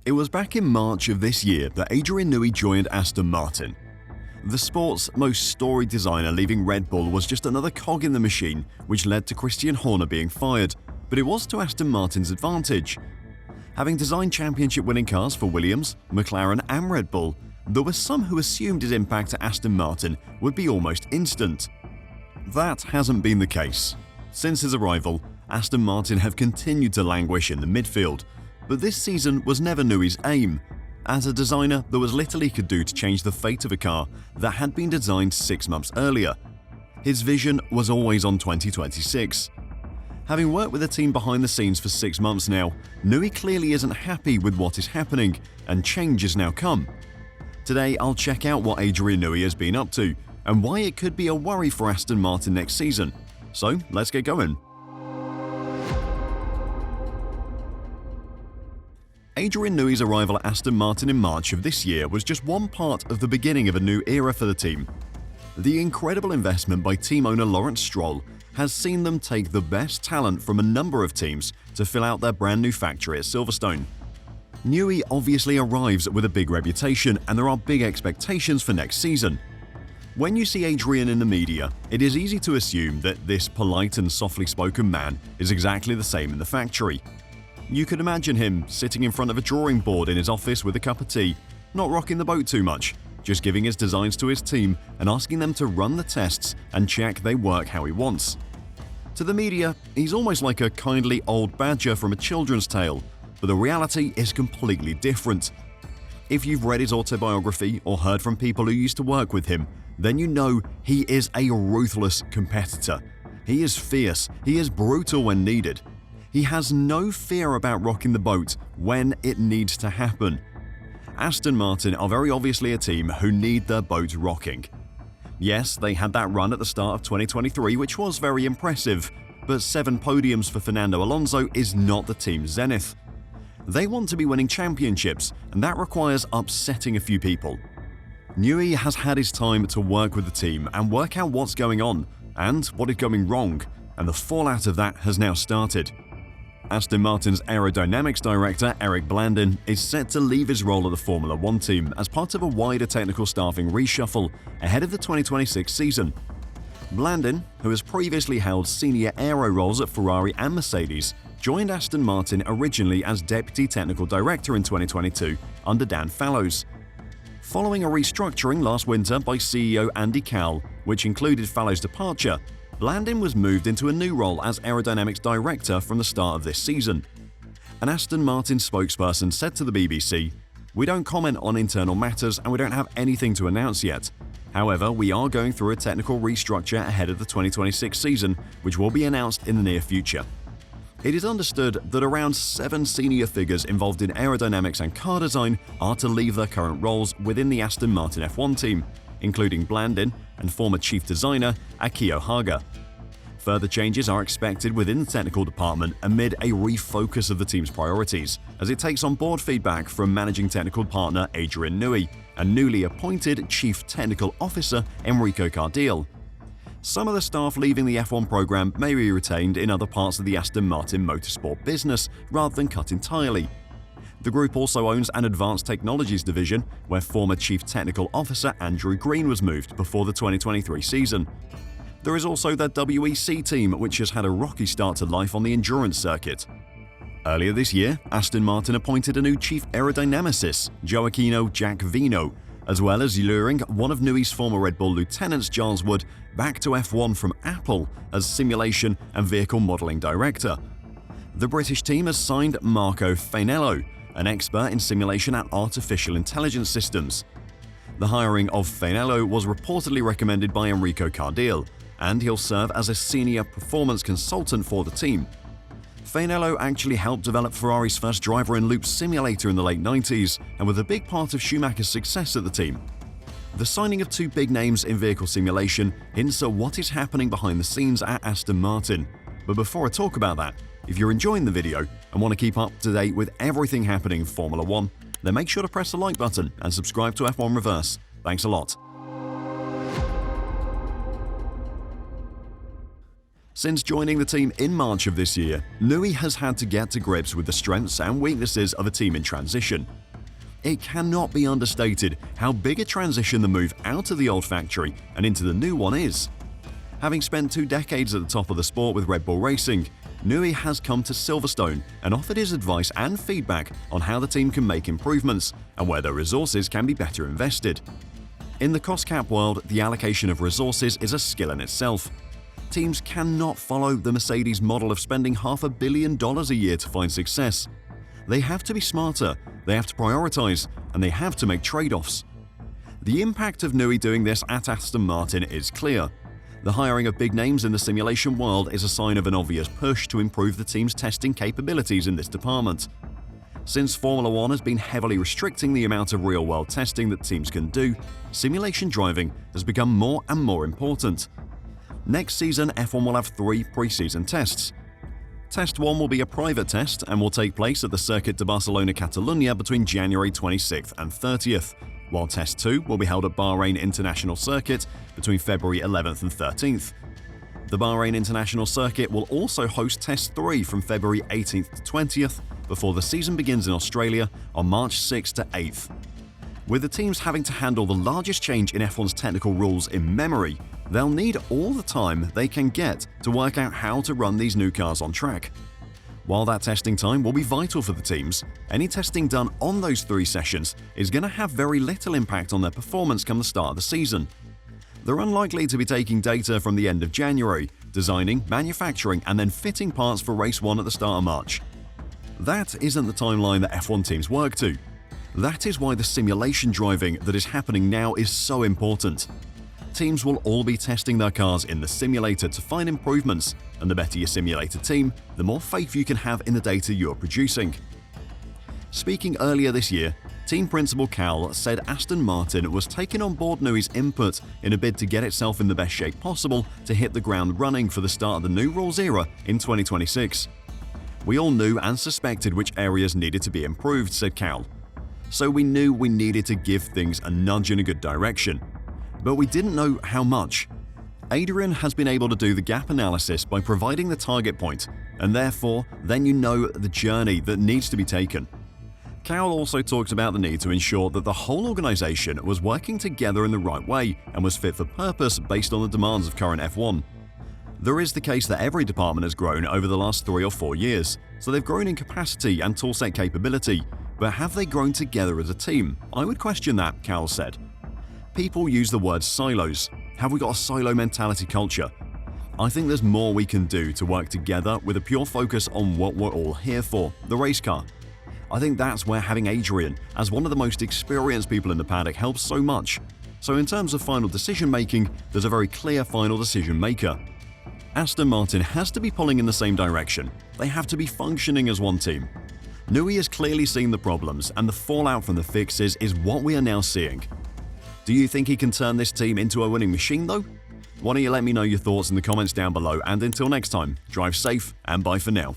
It was back in March of this year that Adrian Newey joined Aston Martin. The sport's most storied designer leaving Red Bull was just another cog in the machine, which led to Christian Horner being fired, but it was to Aston Martin's advantage. Having designed championship-winning cars for Williams, McLaren and Red Bull, there were some who assumed his impact at Aston Martin would be almost instant. That hasn't been the case. Since his arrival, Aston Martin have continued to languish in the midfield, but this season was never Newey's aim. As a designer, there was little he could do to change the fate of a car that had been designed 6 months earlier. His vision was always on 2026. Having worked with the team behind the scenes for 6 months now, Newey clearly isn't happy with what is happening, and change has now come. Today, I'll check out what Adrian Newey has been up to, and why it could be a worry for Aston Martin next season. So, let's get going. Adrian Newey's arrival at Aston Martin in March of this year was just one part of the beginning of a new era for the team. The incredible investment by team owner Lawrence Stroll has seen them take the best talent from a number of teams to fill out their brand new factory at Silverstone. Newey obviously arrives with a big reputation, and there are big expectations for next season. When you see Adrian in the media, it is easy to assume that this polite and softly spoken man is exactly the same in the factory. You could imagine him sitting in front of a drawing board in his office with a cup of tea, not rocking the boat too much, just giving his designs to his team and asking them to run the tests and check they work how he wants. To the media, he's almost like a kindly old badger from a children's tale, but the reality is completely different. If you've read his autobiography or heard from people who used to work with him, then you know he is a ruthless competitor. He is fierce, he is brutal when needed. He has no fear about rocking the boat when it needs to happen. Aston Martin are very obviously a team who need their boat rocking. Yes, they had that run at the start of 2023, which was very impressive, but 7 podiums for Fernando Alonso is not the team's zenith. They want to be winning championships, and that requires upsetting a few people. Newey has had his time to work with the team and work out what's going on and what is going wrong, and the fallout of that has now started. Aston Martin's aerodynamics director, Eric Blandin, is set to leave his role at the Formula One team as part of a wider technical staffing reshuffle ahead of the 2026 season. Blandin, who has previously held senior aero roles at Ferrari and Mercedes, joined Aston Martin originally as deputy technical director in 2022 under Dan Fallows. Following a restructuring last winter by CEO Andy Cowell, which included Fallows' departure, Blandin was moved into a new role as aerodynamics director from the start of this season. An Aston Martin spokesperson said to the BBC, "We don't comment on internal matters and we don't have anything to announce yet. However, we are going through a technical restructure ahead of the 2026 season, which will be announced in the near future." It is understood that around 7 senior figures involved in aerodynamics and car design are to leave their current roles within the Aston Martin F1 team, including Blandin and former chief designer Akio Haga. Further changes are expected within the technical department amid a refocus of the team's priorities, as it takes on board feedback from managing technical partner Adrian Newey and newly appointed chief technical officer Enrico Cardiel. Some of the staff leaving the F1 program may be retained in other parts of the Aston Martin motorsport business rather than cut entirely. The group also owns an advanced technologies division, where former Chief Technical Officer Andrew Green was moved before the 2023 season. There is also their WEC team, which has had a rocky start to life on the endurance circuit. Earlier this year, Aston Martin appointed a new chief aerodynamicist, Gioacchino Giacvino, as well as luring one of Newey's former Red Bull lieutenants, Giles Wood, back to F1 from Apple as simulation and vehicle modelling director. The British team has signed Marco Fainello, an expert in simulation and artificial intelligence systems. The hiring of Fainello was reportedly recommended by Enrico Cardiel, and he'll serve as a senior performance consultant for the team. Fainello actually helped develop Ferrari's first driver-in-loop simulator in the late 90s and was a big part of Schumacher's success at the team. The signing of 2 big names in vehicle simulation hints at what is happening behind the scenes at Aston Martin. But before I talk about that, if you're enjoying the video and want to keep up to date with everything happening in Formula One, then make sure to press the like button and subscribe to F1 Reverse. Thanks a lot. Since joining the team in March of this year, Newey has had to get to grips with the strengths and weaknesses of a team in transition. It cannot be understated how big a transition the move out of the old factory and into the new one is. Having spent 2 decades at the top of the sport with Red Bull Racing, Newey has come to Silverstone and offered his advice and feedback on how the team can make improvements and where their resources can be better invested. In the cost cap world, the allocation of resources is a skill in itself. Teams cannot follow the Mercedes model of spending $500 million a year to find success. They have to be smarter, they have to prioritize, and they have to make trade-offs. The impact of Newey doing this at Aston Martin is clear. The hiring of big names in the simulation world is a sign of an obvious push to improve the team's testing capabilities in this department. Since Formula One has been heavily restricting the amount of real-world testing that teams can do, simulation driving has become more and more important. Next season, F1 will have 3 pre-season tests. Test 1 will be a private test and will take place at the Circuit de Barcelona Catalunya between January 26th and 30th, while Test 2 will be held at Bahrain International Circuit between February 11th and 13th. The Bahrain International Circuit will also host Test 3 from February 18th to 20th before the season begins in Australia on March 6th to 8th. With the teams having to handle the largest change in F1's technical rules in memory, they'll need all the time they can get to work out how to run these new cars on track. While that testing time will be vital for the teams, any testing done on those 3 sessions is going to have very little impact on their performance come the start of the season. They're unlikely to be taking data from the end of January, designing, manufacturing, and then fitting parts for Race 1 at the start of March. That isn't the timeline that F1 teams work to. That is why the simulation driving that is happening now is so important. Teams will all be testing their cars in the simulator to find improvements, and the better your simulator team, the more faith you can have in the data you're producing. Speaking earlier this year, team principal Cal said Aston Martin was taking on board Newey's input in a bid to get itself in the best shape possible to hit the ground running for the start of the new rules era in 2026. We all knew and suspected which areas needed to be improved, said Cal. So we knew we needed to give things a nudge in a good direction. But we didn't know how much. Adrian has been able to do the gap analysis by providing the target point, and therefore, then you know the journey that needs to be taken. Cal also talked about the need to ensure that the whole organization was working together in the right way and was fit for purpose based on the demands of current F1. There is the case that every department has grown over the last 3 or 4 years, so they've grown in capacity and toolset capability, but have they grown together as a team? I would question that, Cal said. People use the word silos. Have we got a silo mentality culture? I think there's more we can do to work together with a pure focus on what we're all here for, the race car. I think that's where having Adrian as one of the most experienced people in the paddock helps so much. So in terms of final decision making, there's a very clear final decision maker. Aston Martin has to be pulling in the same direction. They have to be functioning as one team. Newey has clearly seen the problems, and the fallout from the fixes is what we are now seeing. Do you think he can turn this team into a winning machine though? Why don't you let me know your thoughts in the comments down below, and until next time, drive safe and bye for now.